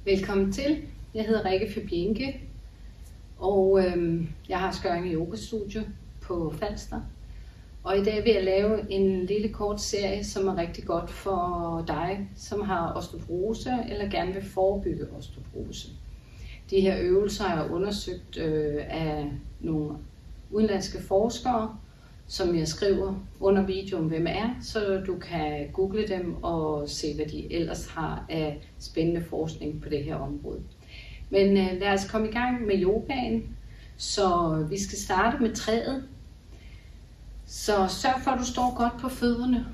Velkommen til. Jeg hedder Rikke Fabienke, og jeg har Skørringe Yogastudio på Falster. Og i dag vil jeg lave en lille kort serie, som er rigtig godt for dig, som har osteoporose eller gerne vil forebygge osteoporose. De her øvelser er undersøgt af nogle udenlandske forskere, som jeg skriver under videoen, hvem er, så du kan google dem og se, hvad de ellers har af spændende forskning på det her område. Men lad os komme i gang med yogaen. Så vi skal starte med træet. Så sørg for, at du står godt på fødderne.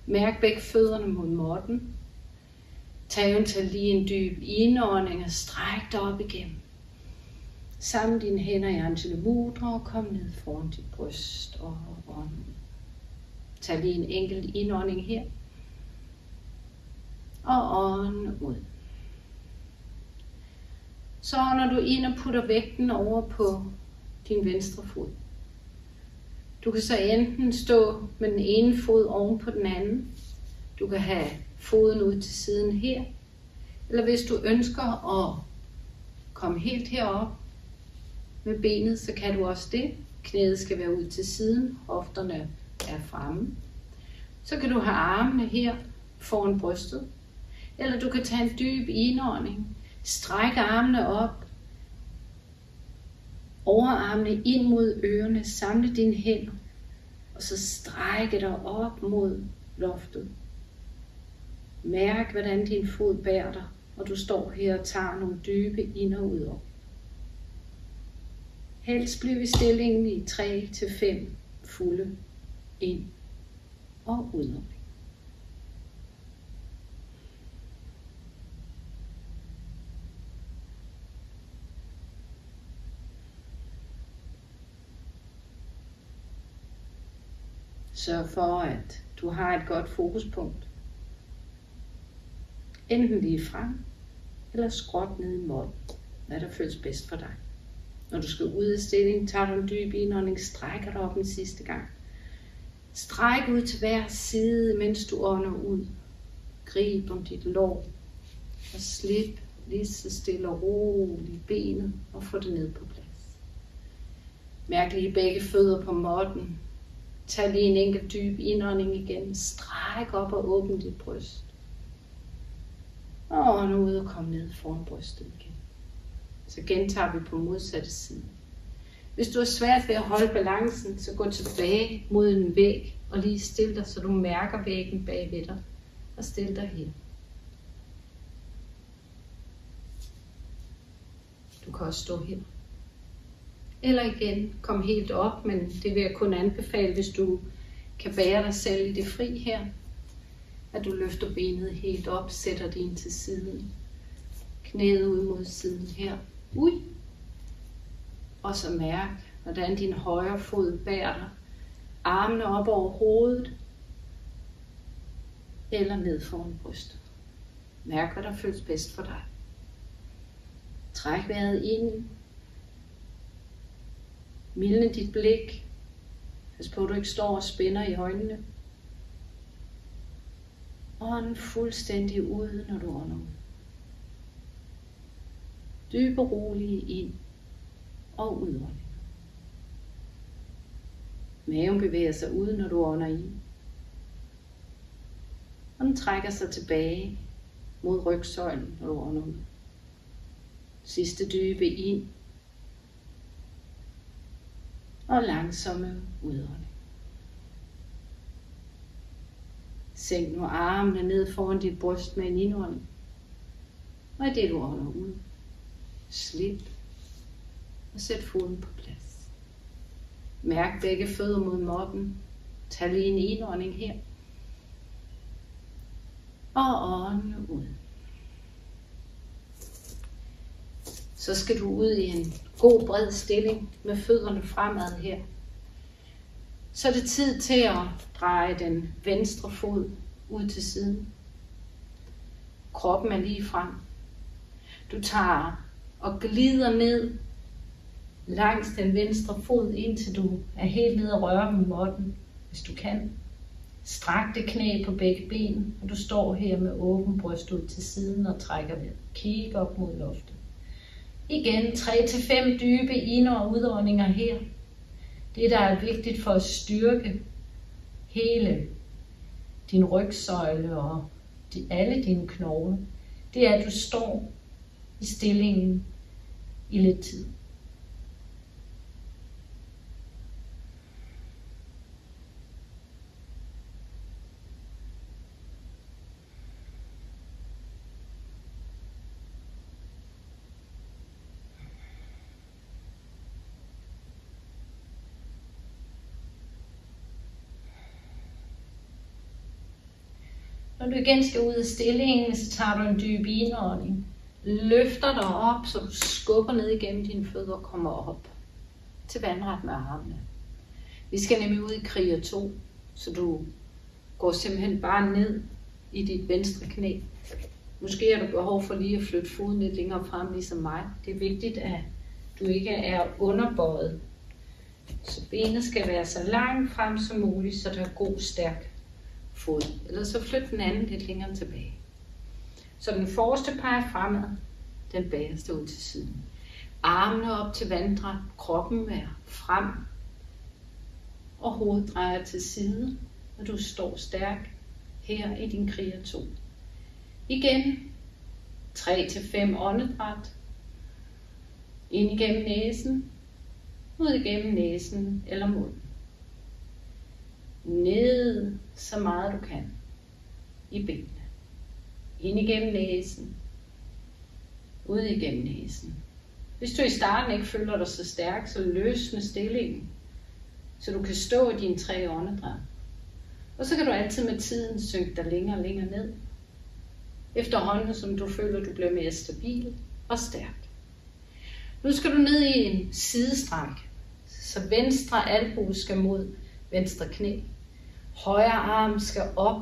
Mærk begge fødderne mod måtten. Tag eventuelt lige en dyb indånding og stræk dig op igennem. Samle dine hænder i Anjali Mudra og kom ned foran dit bryst og ånd. Tag lige en enkelt indånding her. Og ånd ud. Så ånder du ind og putter vægten over på din venstre fod. Du kan så enten stå med den ene fod oven på den anden. Du kan have foden ud til siden her. Eller hvis du ønsker at komme helt herop med benet, så kan du også det. Knæet skal være ud til siden, hofterne er fremme. Så kan du have armene her foran brystet. Eller du kan tage en dyb indånding. Stræk armene op. Overarmene ind mod ørerne. Samle dine hænder. Og så strække dig op mod loftet. Mærk, hvordan din fod bærer dig, og du står her og tager nogle dybe ind- og udår. Helst bliver vi stillingen i 3 til 5 fulde ind- og udår. Sørg for, at du har et godt fokuspunkt. Enten lige frem, eller skråt ned i måtten, hvad der føles bedst for dig. Når du skal ud af stillingen, tager du en dyb indånding, strækker dig op en sidste gang. Stræk ud til hver side, mens du ånder ud. Grib om dit lår, og slip lige så stille og roligt benet, og få det ned på plads. Mærk lige begge fødder på måtten. Tag lige en enkelt dyb indånding igen. Stræk op og åbn dit bryst. Og nu ud og kom ned foran brystet igen. Så gentager vi på modsatte side. Hvis du har svært ved at holde balancen, så gå tilbage mod en væg og lige stil dig, så du mærker væggen bagved dig. Og stil dig her. Du kan også stå her. Eller igen, kom helt op, men det vil jeg kun anbefale, hvis du kan bære dig selv i det fri her. At du løfter benet helt op, sætter det ind til siden. Knæet ud mod siden her. Ud. Og så mærk, hvordan din højre fod bærer dig. Armene op over hovedet. Eller ned foran brystet. Mærk, hvad der føles bedst for dig. Træk vejret ind. Mildne dit blik. Pas på, at du ikke står og spænder i øjnene. Ånd fuldstændig ud, når du ånder ud. Dyb og rolig ind og udånding. Maven bevæger sig ud, når du ånder i. Og den trækker sig tilbage mod rygsøjlen, når du ånder ud. Sidste dybe ind. Og langsomme udånding. Sænk nu armene ned foran dit bryst med en indånding. Og i det du ånder ud, slip og sæt foden på plads. Mærk begge fødder mod måtten. Tag lige en indånding her. Og ånde ud. Så skal du ud i en god bred stilling med fødderne fremad her. Så er det tid til at dreje den venstre fod ud til siden. Kroppen er lige frem. Du tager og glider ned langs den venstre fod, indtil du er helt nede og rører med måtten, hvis du kan. Strakte knæ på begge ben, og du står her med åben bryst ud til siden og trækker vejret. Kig op mod loftet. Igen 3-5 dybe ind- og udåndinger her. Det, der er vigtigt for at styrke hele din rygsøjle og alle dine knogler, det er, at du står i stillingen i lidt tid. Når du igen skal ud af stillingen, så tager du en dyb indånding. Løfter dig op, så du skubber ned igennem dine fødder og kommer op til vandret med armene. Vi skal nemlig ud i kriger 2, så du går simpelthen bare ned i dit venstre knæ. Måske har du behov for lige at flytte foden lidt længere frem, ligesom mig. Det er vigtigt, at du ikke er underbøjet. Så benet skal være så langt frem som muligt, så der er god stærk fod. Eller så flyt den anden lidt længere tilbage. Så den forreste peger fremad, den bagerste ud til siden. Armene op til vandret, kroppen er frem, og hovedet drejer til side, og du står stærk her i din kriger 2. Igen 3-5 åndedræt. Ind igennem næsen, ud igennem næsen eller munden. Ned så meget du kan i benene. Ind igennem næsen, ud igennem næsen. Hvis du i starten ikke føler dig så stærk, så løsne stillingen, så du kan stå i dine 3 åndedræt. Og så kan du altid med tiden synke dig længere og længere ned, efterhånden som du føler, du bliver mere stabil og stærk. Nu skal du ned i en sidestræk, så venstre albue skal mod venstre knæ. Højre arm skal op,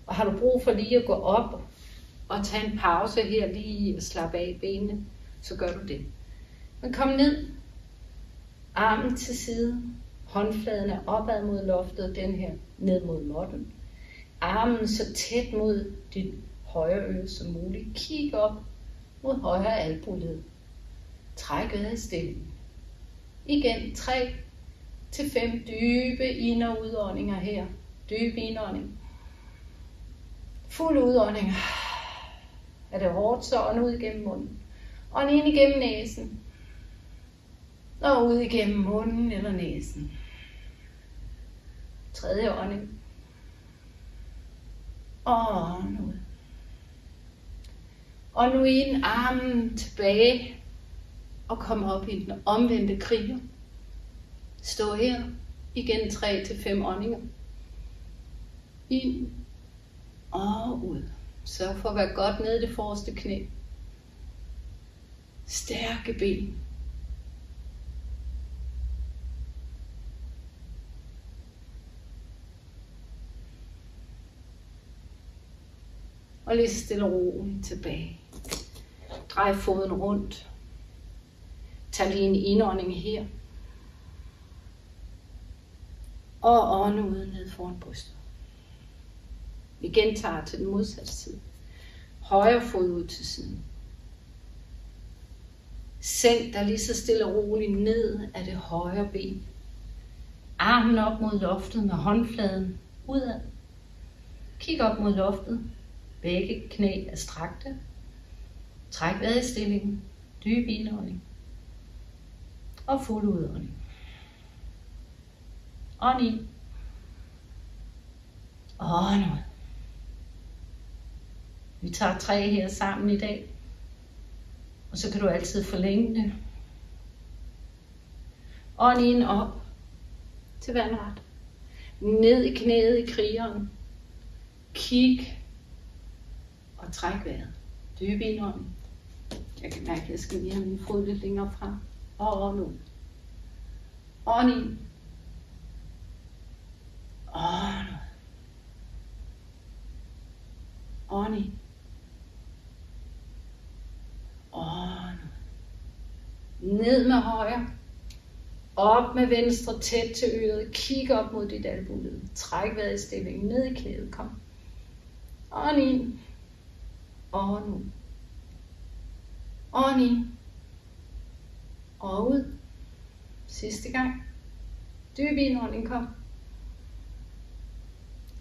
og har du brug for lige at gå op og tage en pause her lige og slappe af benene, så gør du det. Men kom ned, armen til side, håndfladen er opad mod loftet, den her ned mod måtten. Armen så tæt mod dit højre øre som muligt. Kig op mod højre albueled. Træk vejret i stillingen. Igen 3-5 dybe ind- og udåndinger her. Dyb indånding. Fuld udånding. Er det hårdt, så ånd ud igennem munden. Ånd ind igennem næsen. Og ud igennem munden eller næsen. Tredje ånding. Og ånd ud. Og nu ind armen tilbage. Og kom op i den omvendte kriger. Stå her. Igen 3-5 åndinger. Ind og ud. Sørg for at være godt nede i det forreste knæ. Stærke ben. Og lige stille og roligt tilbage. Drej foden rundt. Tag lige en indånding her. Og ånde ud ned foran brystet. Vi gentager til den modsatte side. Højre fod ud til siden. Sænk dig lige så stille og roligt ned af det højre ben. Armen op mod loftet med håndfladen udad. Kig op mod loftet. Begge knæ er strakte. Træk vejret i stillingen. Dyb indånding. Og fuld udånding. Ånd ind. Ånd ud. Vi tager 3 her sammen i dag. Og så kan du altid forlænge det. Ånd ind op til vandret. Ned i knæet i krigeren. Kig og træk vejret. Dyb indånding. Jeg kan mærke, at jeg skal lige have min fod lidt længere frem. Og ånd ud. Ånd ind. Ånd ud. Ånd ind. Ånd ud. Ned med højre. Op med venstre tæt til øret. Kig op mod dit albueled. Træk vejret i stillingen. Ned i knæet. Kom. Og ind. Og nu. Og ind. Og ud. Sidste gang. Dyb indånding. Kom.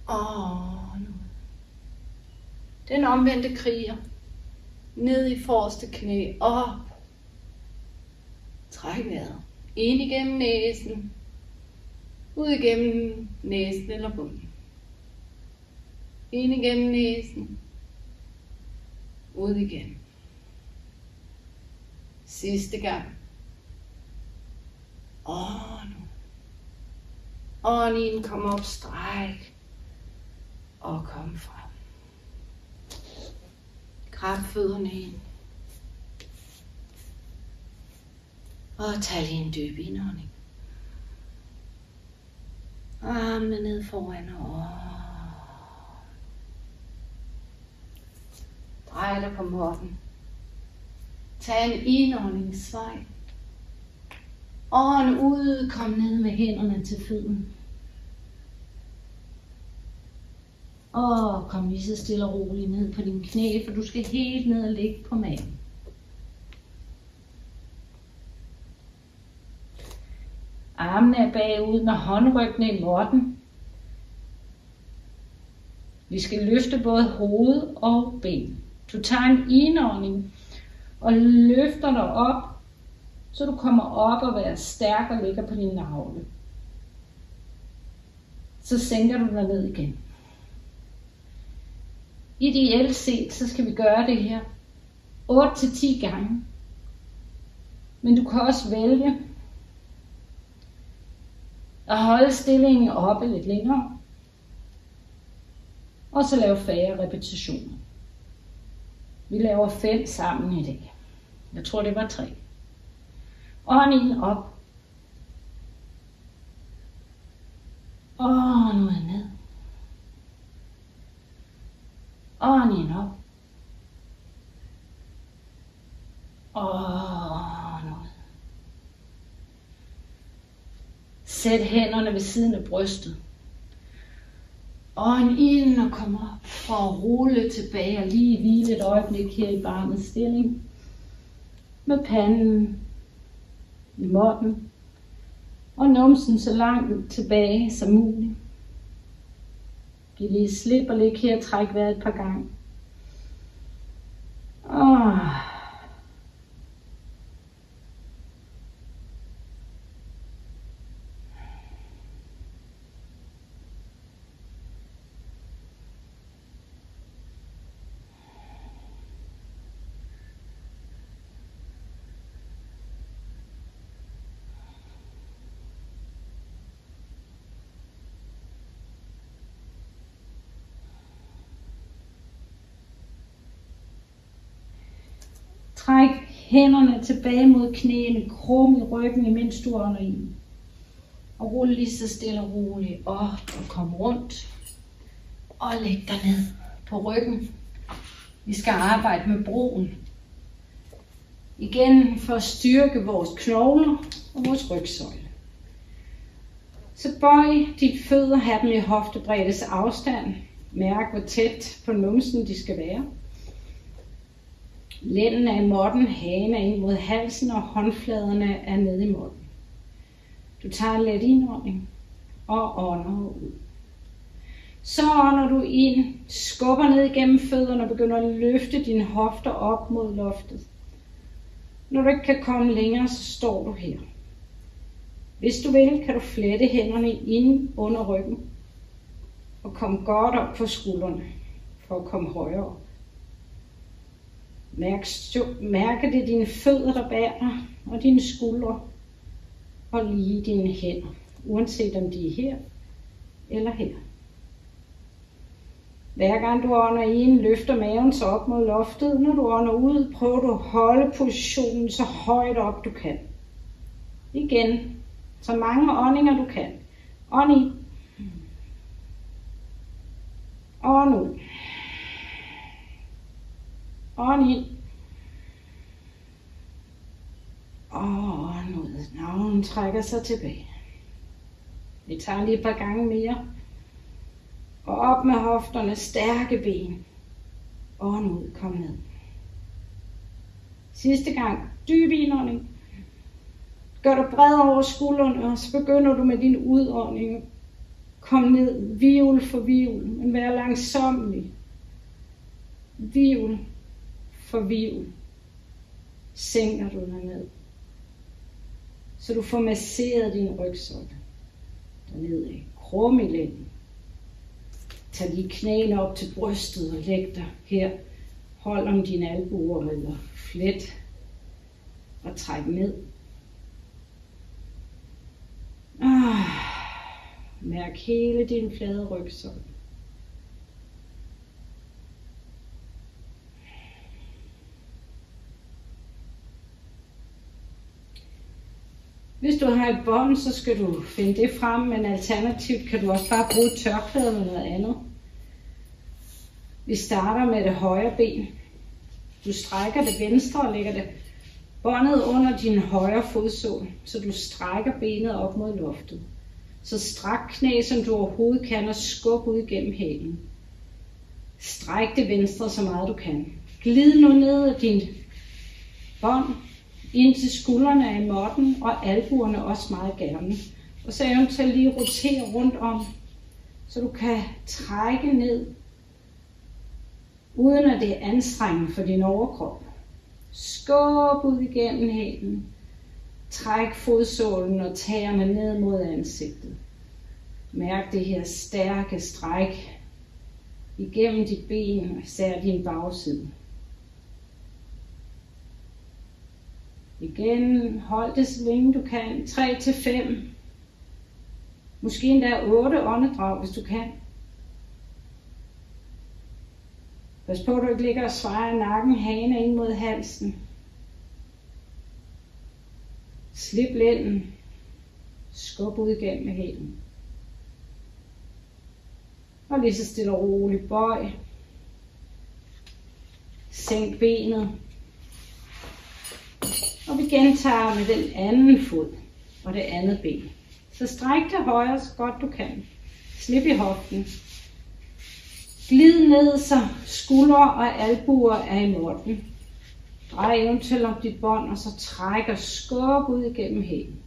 Og nu. Den omvendte kriger. Ned i forreste knæ. Op. Træk vejret. Ind igennem næsen. Ud igennem næsen eller bunden. Ind igennem næsen. Ud igen. Sidste gang. Og nu. Og ind, kom op, stræk. Og kom frem. Krab fødderne ind. Og tag lige en dyb indånding. Armene ned foran og drej dig på måtten. Tag en indåndingsvej. Ånden ud, kom ned med hænderne til fødderne. Og kom lige så stille og roligt ned på dine knæ, for du skal helt ned og ligge på maven. Armene er bagud med håndryggene i måtten. Vi skal løfte både hoved og ben. Du tager en indånding og løfter dig op, så du kommer op og være stærk og ligger på din navle. Så sænker du dig ned igen. Ideelt set, så skal vi gøre det her 8-10 gange. Men du kan også vælge at holde stillingen oppe lidt længere. Og så lave færre repetitioner. Vi laver 5 sammen i dag. Jeg tror det var 3. Og ind op. Og nu er ned. Og ind op. Og nu. Sæt hænderne ved siden af brystet. Og ind og kom op for at rulle tilbage og lige hvile et øjeblik her i barnets stilling. Med panden i måtten og numsen så langt tilbage som muligt. Giv lige slip og ligge her og træk vejret et par gange. Træk hænderne tilbage mod knæene, krum i ryggen, imens du ånder ind. Og rulle lige så stille og roligt op og kom rundt. Og læg dig ned på ryggen. Vi skal arbejde med broen. Igen for at styrke vores knogler og vores rygsøjle. Så bøj dit fødder, have dem i hoftebreddes afstand. Mærk hvor tæt på numsen de skal være. Lænden er i måtten, hagen er ind mod halsen, og håndfladerne er nede i måtten. Du tager en let indånding og ånder ud. Så ånder du ind, skubber ned igennem fødderne og begynder at løfte dine hofter op mod loftet. Når du ikke kan komme længere, så står du her. Hvis du vil, kan du flette hænderne ind under ryggen og komme godt op på skuldrene for at komme højere op. Mærke det dine fødder, der bærer, og dine skuldre, og lige dine hænder, uanset om de er her eller her. Hver gang du ånder ind, løfter maven så op mod loftet. Når du ånder ud, prøver du at holde positionen så højt op du kan. Igen, så mange åndinger du kan. Ånd ind. Ånd ud. Ånd ind. Og ånd ud. hun trækker sig tilbage. Vi tager lige et par gange mere. Og op med hofterne, stærke ben. Ånd ud, kom ned. Sidste gang, dyb indånding. Gør dig bred over skuldrene, og så begynder du med din udånding. Kom ned, hvirvel for hvirvel, men vær langsomlig. Hvirvel for hvirvel. Sænker du dig ned. Så du får masseret din rygsøjle. Dernede i krum i lænden. Tag lige knæene op til brystet og læg dig her. Hold om dine albuer eller flet. Og træk ned. Mærk hele din flade rygsøjle. Hvis du har et bånd, så skal du finde det frem, men alternativt kan du også bare bruge et tørklæde eller noget andet. Vi starter med det højre ben. Du strækker det venstre og lægger det båndet under din højre fodsål, så du strækker benet op mod loftet. Så stræk knæ, som du overhovedet kan, og skub ud gennem hælen. Stræk det venstre så meget du kan. Glid nu ned af din bånd, ind til skuldrene af måtten, og albuerne også meget gerne. Og så eventuelt lige rotere rundt om, så du kan trække ned, uden at det er anstrengende for din overkrop. Skub ud igennem hælen. Træk fodsålen og tæerne ned mod ansigtet. Mærk det her stærke stræk igennem dit ben, og især din bagside. Igen, hold det så længe du kan. 3-5. Måske endda 8 åndedrag, hvis du kan. Pas på, at du ikke ligger og svejer nakken, hagen ind mod halsen. Slip lænden. Skub ud igennem hælen. Og lige så stille og roligt bøj. Sænk benet. Og vi gentager med den anden fod og det andet ben. Så stræk til højre så godt du kan. Slip i hoften. Glid ned, så skuldre og albuer er i måtten. Drej eventuelt om dit bånd, og så træk og skub ud igennem hælen.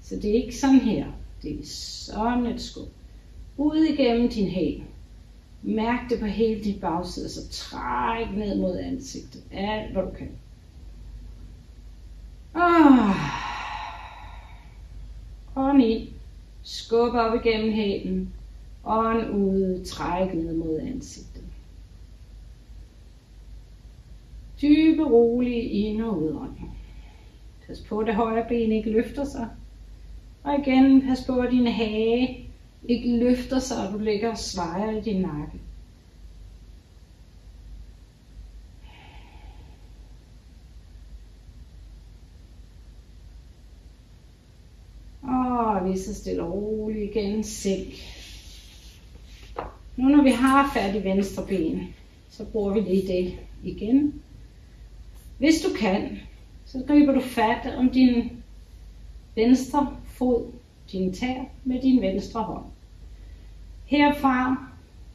Så det er ikke sådan her. Det er sådan et skub. Ud igennem din hæl. Mærk det på hele dit bagside, så træk ned mod ansigtet. Alt hvad du kan. Ånd ind. Skub op igennem hælen. Ånd ud. Træk ned mod ansigtet. Dybe, rolige ind- og udånding. Pas på, at det højre ben ikke løfter sig. Og igen, pas på, at din hage ikke løfter sig, og du ligger og svejer i din nakke. Og lige så stille og roligt igen, sænk. Nu når vi har færdig venstre ben, så bruger vi lige det igen. Hvis du kan, så griber du fat om din venstre fod, din tær, med din venstre hånd. Herfra,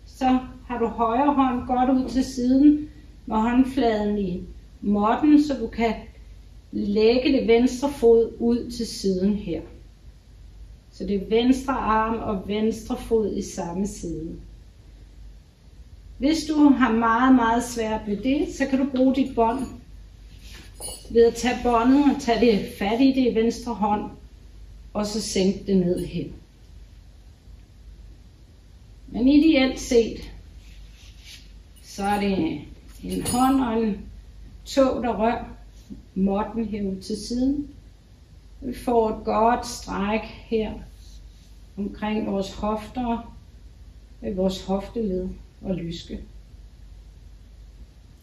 så har du højre hånd godt ud til siden med håndfladen i måtten, så du kan lægge det venstre fod ud til siden her. Så det er venstre arm og venstre fod i samme side. Hvis du har meget svært ved det, så kan du bruge dit bånd ved at tage båndet og tage det fat i det i venstre hånd, og så sænke det ned her. Men ideelt set, så er det en hånd og en tå, der rører måtten herud til siden. Vi får et godt stræk her omkring vores hofter, ved vores hofteled og lyske.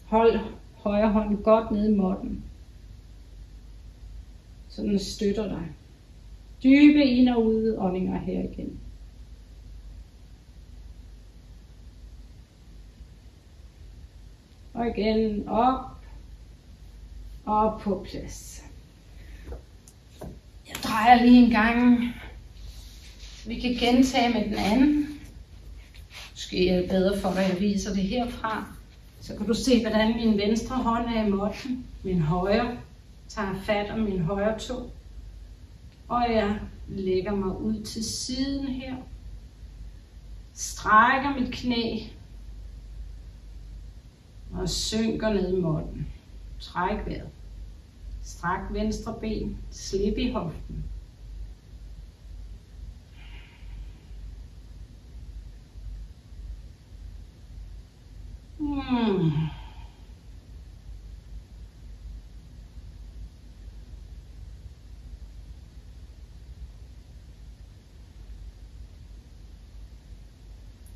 Hold højre hånd godt ned i måtten, så den støtter dig. Dybe ind- og udåndinger her igen. Og igen op og på plads. Jeg drejer lige en gang. Vi kan gentage med den anden. Måske er det bedre for dig, at jeg viser det herfra. Så kan du se, hvordan min venstre hånd er i måtten. Min højre tager fat om min højre tå. Og jeg lægger mig ud til siden her. Strækker mit knæ. Og synker ned i måtten. Træk vejret. Stræk venstre ben. Slip i hoften.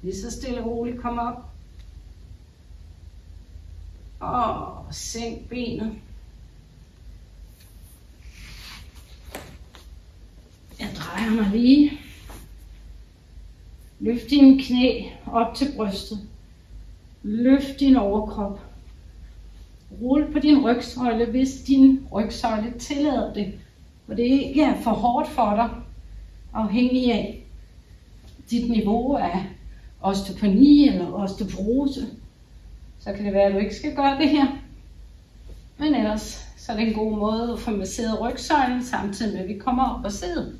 Lige så stille og roligt kom op. Og sænk benet. Jeg drejer mig lige. Løft dine knæ op til brystet. Løft din overkrop. Rul på din rygsøjle, hvis din rygsøjle tillader det. Og det ikke er for hårdt for dig, afhængig af dit niveau af osteopeni eller osteoporose. Så kan det være, at du ikke skal gøre det her. Men ellers så er det en god måde at få masseret rygsøjlen, samtidig med at vi kommer op og sidder.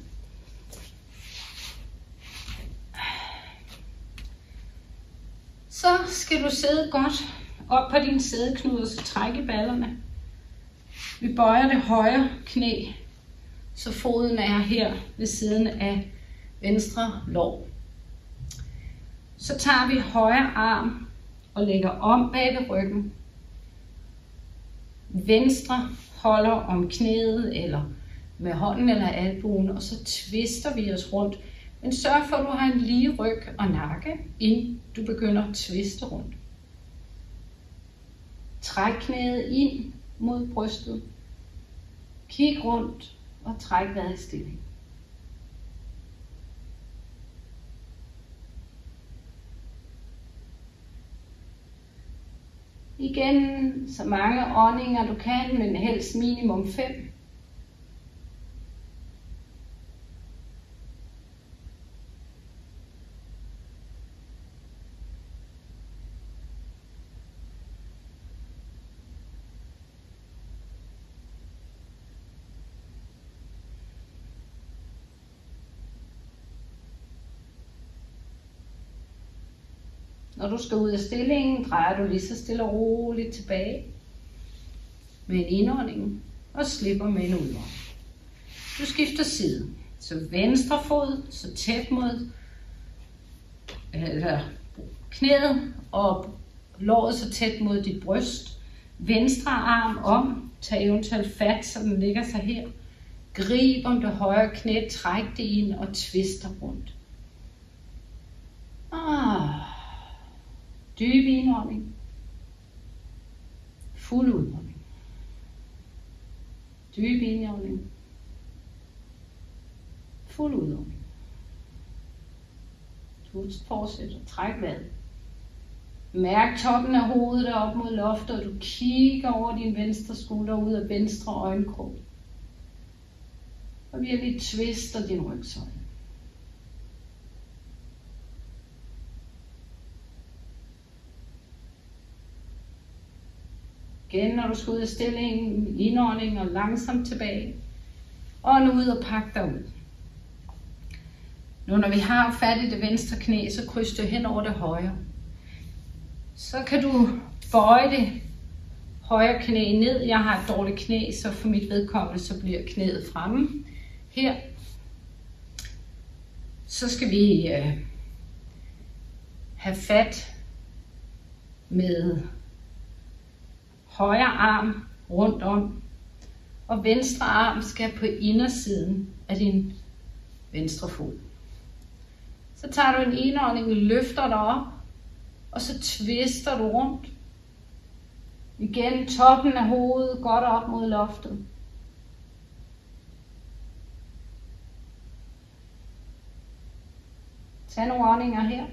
Så skal du sidde godt op på din sædeknude og så trække i ballerne. Vi bøjer det højre knæ, så foden er her ved siden af venstre lår. Så tager vi højre arm og lægger om bag ved ryggen. Venstre holder om knæet eller med hånden eller albuen, og så twister vi os rundt. Men sørg for, at du har en lige ryg og nakke, inden du begynder at twiste rundt. Træk knæet ind mod brystet. Kig rundt og træk vejret i stilling. Igen så mange åndinger du kan, men helst minimum 5. Når du skal ud af stillingen, drejer du lige så stille og roligt tilbage med en indånding og slipper med en udånding. Du skifter side. Så venstre fod så tæt mod knæet og låret så tæt mod dit bryst. Venstre arm om, tag eventuelt fat, så den ligger sig her. Grib om det højre knæ, træk det ind og twister rundt. Dyb indånding. Fuld udånding. Dyb indånding. Fuld udånding. Du fortsætter. Træk vejret. Mærk toppen af hovedet op mod loftet, og du kigger over din venstre skulder ud af venstre øjenkrog. Og virkelig twister din rygsøjle. Igen, når du skal ud af stillingen, indånding og langsomt tilbage. Og nu ud og pakke dig ud. Nu når vi har fat i det venstre knæ, så kryds det hen over det højre. Så kan du bøje det højre knæ ned. Jeg har et dårligt knæ, så for mit vedkommende så bliver knæet fremme. Her. Så skal vi have fat med højre arm rundt om, og venstre arm skal på indersiden af din venstre fod. Så tager du en indånding, løfter dig op, og så twister du rundt. Igen toppen af hovedet godt op mod loftet. Tag nogle åndinger her.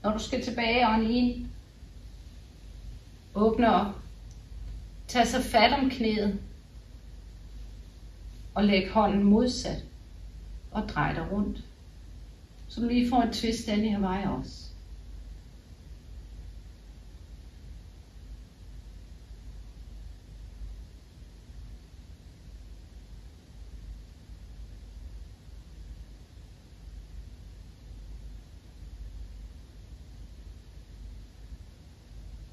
Når du skal tilbage og ind, åbne op. Tag så fat om knæet og læg hånden modsat og drej dig rundt. Så du lige får et twist den her vej også.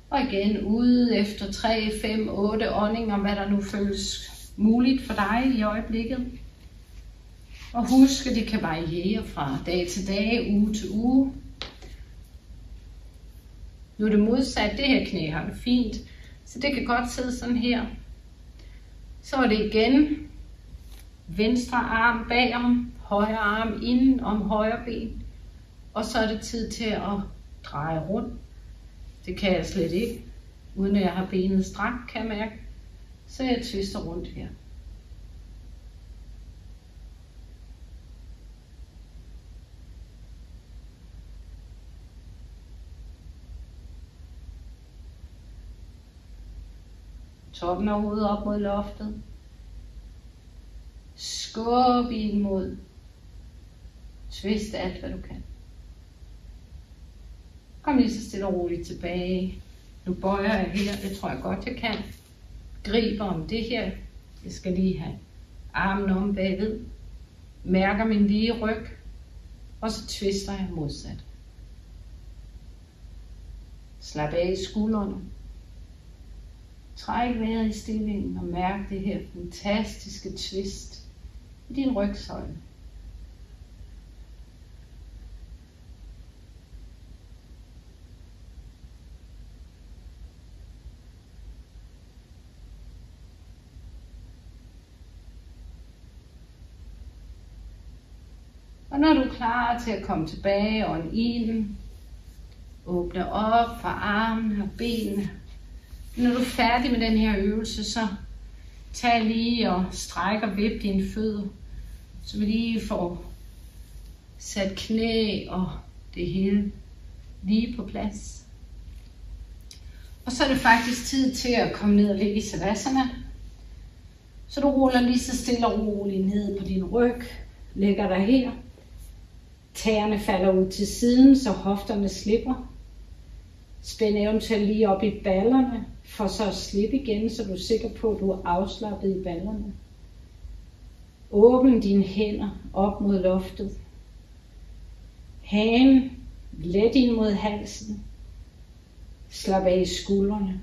Og igen ude efter 3, 5, 8 åndinger, hvad der nu føles muligt for dig i øjeblikket. Og husk, at det kan variere fra dag til dag, uge til uge. Nu er det modsat, det her knæ har det fint, så det kan godt sidde sådan her. Så er det igen venstre arm bagom, højre arm inden om højre ben. Og så er det tid til at dreje rundt. Det kan jeg slet ikke, uden at jeg har benet strakt, kan jeg mærke. Så jeg twister rundt her. Toppen af hovedet op mod loftet. Skub ind mod. Twist alt, hvad du kan. Kom lige så stille og roligt tilbage. Nu bøjer jeg her, det tror jeg godt jeg kan. Griber om det her. Jeg skal lige have armen om bagved. Mærker min lige ryg. Og så twister jeg modsat. Slap af i skuldrene. Træk vejret i stillingen og mærk det her fantastiske twist i din rygsøjle. Og når du er klar til at komme tilbage og ind, åbne op for armene og benene. Når du er færdig med den her øvelse, så tag lige og stræk og vip dine fødder, så vi lige får sat knæ og det hele lige på plads. Og så er det faktisk tid til at komme ned og ligge i Savasana. Så du ruller lige så stille og roligt ned på din ryg, lægger dig her. Tæerne falder ud til siden, så hofterne slipper. Spænd eventuelt lige op i ballerne, for så at slippe igen, så du er sikker på, at du er afslappet i ballerne. Åbn dine hænder op mod loftet. Hagen let ind mod halsen. Slap af i skuldrene.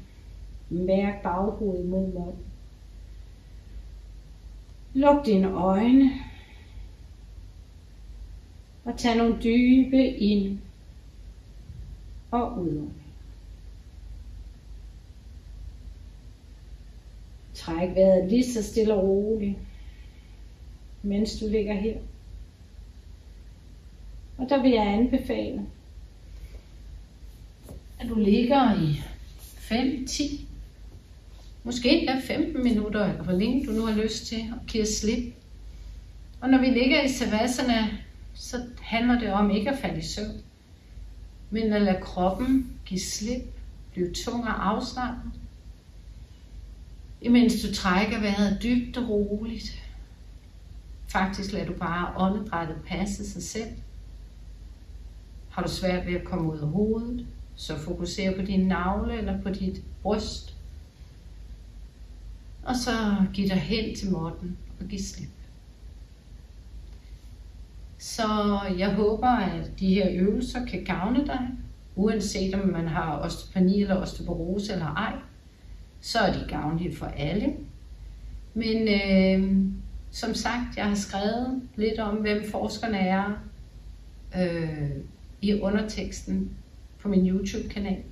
Mærk baghovedet mod måtten. Luk dine øjne. Og tag nogle dybe ind og ud. Træk vejret lige så stille og roligt, mens du ligger her. Og der vil jeg anbefale, at du ligger i 5, 10, måske endda 15 minutter, eller hvor længe du nu har lyst til at give slip. Og når vi ligger i Savasana, så handler det om ikke at falde i søvn, men at lade kroppen give slip, blive tung og afslappet. Imens du trækker vejret dybt og roligt. Faktisk lader du bare åndedrættet passe sig selv. Har du svært ved at komme ud af hovedet, så fokuser på din navle eller på dit bryst. Og så giv dig hen til måtten og giv slip. Så jeg håber, at de her øvelser kan gavne dig, uanset om man har osteopeni eller osteoporose eller ej. Så er de gavnlige for alle. Men som sagt, jeg har skrevet lidt om, hvem forskerne er i underteksten på min YouTube-kanal.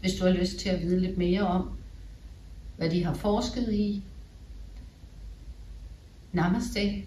Hvis du har lyst til at vide lidt mere om, hvad de har forsket i. Namaste.